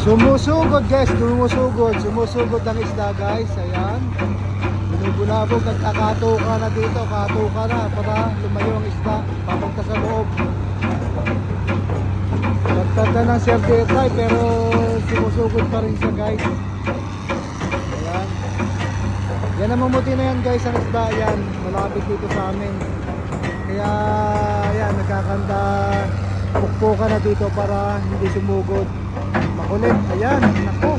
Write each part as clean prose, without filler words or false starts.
Sumusugod guys, sumusugod ng isda guys, ayan. Binubulabog, nagkakatuka na dito, katuka na para lumayo ang isda, papunta sa loob. Nagtanda ng serdetay pero sumusugod pa rin siya guys. Ayan. Yan ang mamuti na yan guys, ang isda yan, malapit dito sa amin. Kaya ayan, nagkakanda, pukpukan na dito para hindi sumugod. Makulit, ayan, nako.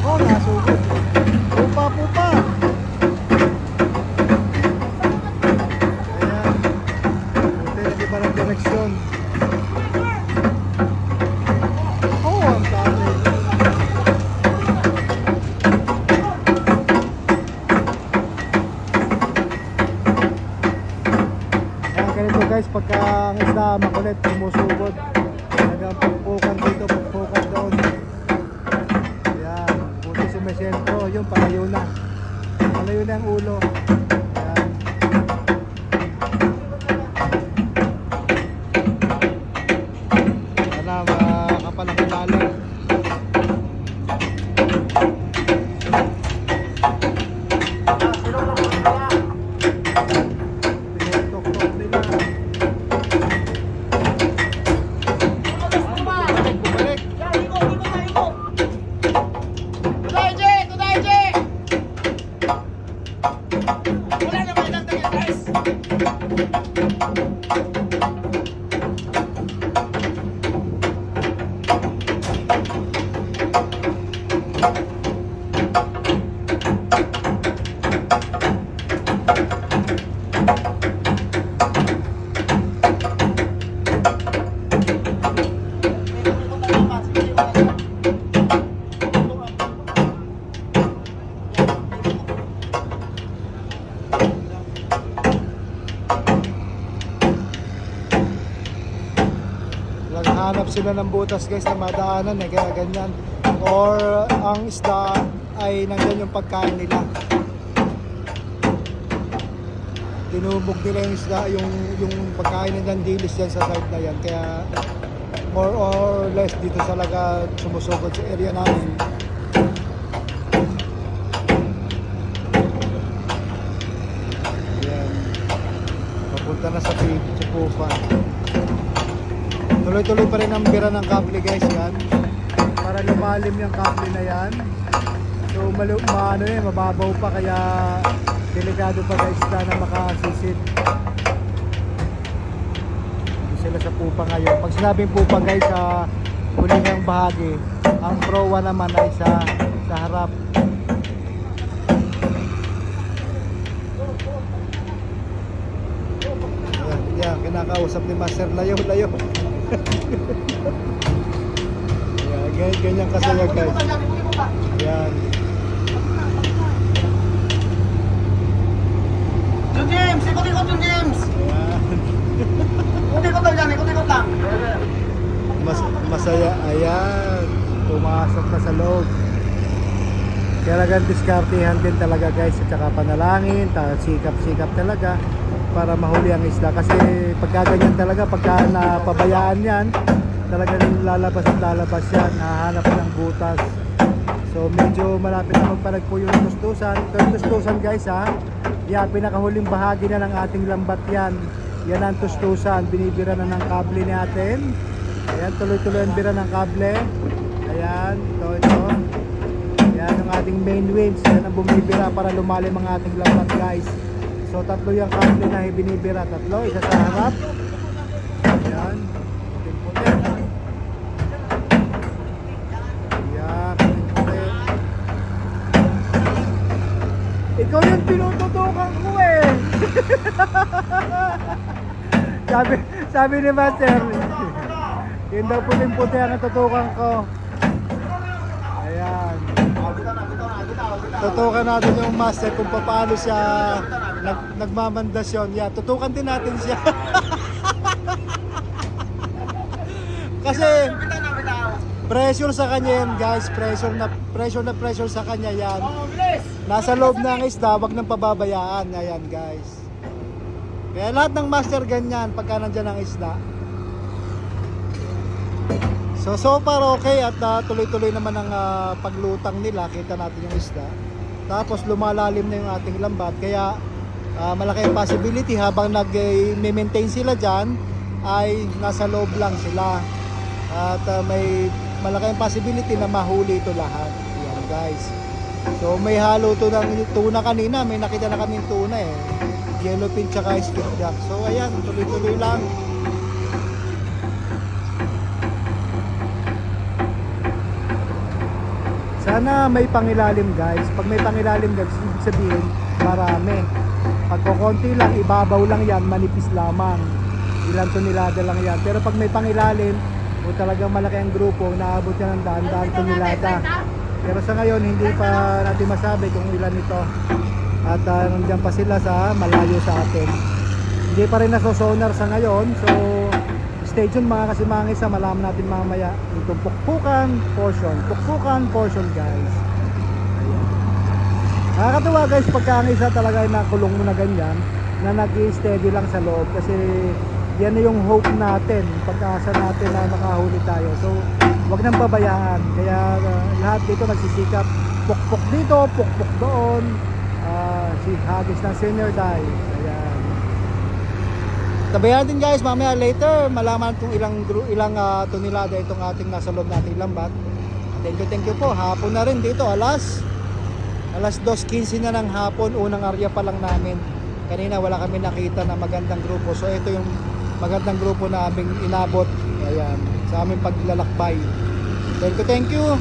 Oh, nasugod. Pupa. Ayan. Buti na di ba ng direksyon. Oh, ang dami. Guys, pagka ang isda makulit, sumusugod, talagang pagpukan dito, pagpukan doon. Ayan, buti sumisentro, yun, palayo na ang ulo. Ayan. Sana makapal ang ilalim. Hanap sila ng butas guys na madaanan kaya ganyan, or ang isda ay nandyan yung pagkain nila, tinubog nila yung isda, yung pagkain nila, dilis yan sa side na yan, kaya more or less dito talaga sumusugod sa area namin. Yan, papunta na sa Pupa. Tuloy-tuloy pa rin ang bira ng kable guys yan, para lumalim yung kable na yan. So mababaw pa, kaya delikado pa guys na makasisid. Hindi sila sa Pupa ngayon. Pag sinabing Pupa guys, sa huling ng bahagi, ang proa naman ay sa harap. Yan, kinakausap ni Master, layo. Yeah, ganyan kasaya guys. Yan. John James, ikot-ikot John James. Yan. Ikot-ikot lang, ikot-ikot lang. Masaya, ayan. Pumasok na sa loob. Kailangan diskartihan din talaga guys, at saka panalangin, sikap-sikap talaga para mahuli ang isda, kasi pagka ganyan talaga, pagka napabayaan yan, talagang lalabas yan, hahanap ng butas. So medyo malapit na magparagpo yung tustusan. Ito yung tustusan guys ha, yan, pinakahuling bahagi na ng ating lambat yan. Yan ang tustusan, binibira na ng kable natin. Ayan, tuloy-tuloy ang bira ng kable. Ayan, ito. Yan ang ating main winch, yan ang bumibira para lumalim ang ating lambat guys. So tatlo yung kable na binibira, tatlo, isa sa harap. Ayan, puti-puti. Ayan, puti-puti. Ikaw yung tinututukan ko eh. sabi ni Master, yun daw puting-puti ang natutukan ko. Ayan. Tutukan natin yung Master kung paano siya nagmamandasyon. Yeah, tutukan din natin siya. Pressure sa kanya yan guys, pressure na sa kanya yan. Nasa loob ng isda, wag nang pababayaan. Ayan guys. Kaya lahat ng master ganyan pagka nandyan ang isda. So far okay at tuloy-tuloy naman ang paglutang nila. Kita natin yung isda. Tapos lumalalim na yung ating lambat. Kaya malaki ang possibility habang nag-maintain sila dyan ay nasa loob lang sila. At may malaki ang possibility na mahuli ito lahat. Yan guys. So may halo to ng tuna kanina. May nakita na kaming tuna eh. Yellowfin tsaka skipjack. So ayan, tuloy-tuloy lang. Sana may pangilalim guys. Pag may pangilalim guys, ibig sabihin marami. Pag konti lang, ibabaw lang yan, manipis lamang. Ilang tonelada lang yan. Pero pag may pangilalim, o talagang malaki ang grupo, naabot yan ng daan-daan tonelada. Pero sa ngayon, hindi pa natin masabi kung ilan ito. At nandiyan pa sila sa malayo sa atin. Hindi pa rin nasosonar sa ngayon. So stay tuned mga kasimangis, malaman natin mamaya itong pukpukan portion guys. Ayan. Nakakatuwa guys pagka ang isa talaga ay nakulong mo na ganyan, na nag-i-steady lang sa loob. Kasi yan na yung hope natin, pagkaasa natin na makahuli tayo. So wag nang pabayaan. Kaya lahat dito nagsisikap, pukpuk dito, pukpuk doon. Si hagis ng senior die. Ayan. Tabayan din guys, mamaya later malaman kung ilang tonelada itong ating nasa loob nating lambat. Thank you po. Hapon na rin dito, alas 2:15 na ng hapon, unang area pa lang namin. Kanina wala kami nakita na magandang grupo. So ito yung magandang grupo na aming inabot. Ayan, sa aming paglalakbay. Thank you.